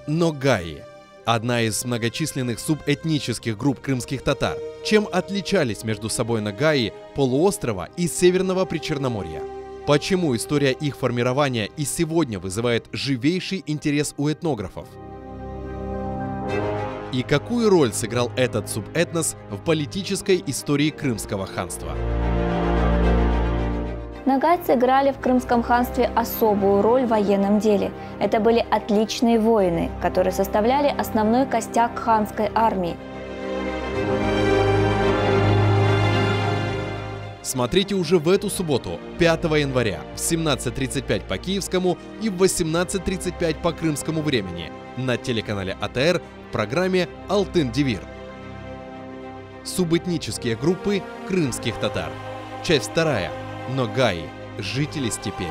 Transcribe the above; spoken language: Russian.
Ногаи – одна из многочисленных субэтнических групп крымских татар. Чем отличались между собой ногаи полуострова и Северного Причерноморья? Почему история их формирования и сегодня вызывает живейший интерес у этнографов? И какую роль сыграл этот субэтнос в политической истории Крымского ханства? Ногайцы играли в Крымском ханстве особую роль в военном деле. Это были отличные воины, которые составляли основной костяк ханской армии. Смотрите уже в эту субботу, 5 января, в 17:35 по киевскому и в 18:35 по крымскому времени на телеканале АТР в программе «Алтын-Девир». Субэтнические группы крымских татар. Часть 2. Ногаи. Жители степей.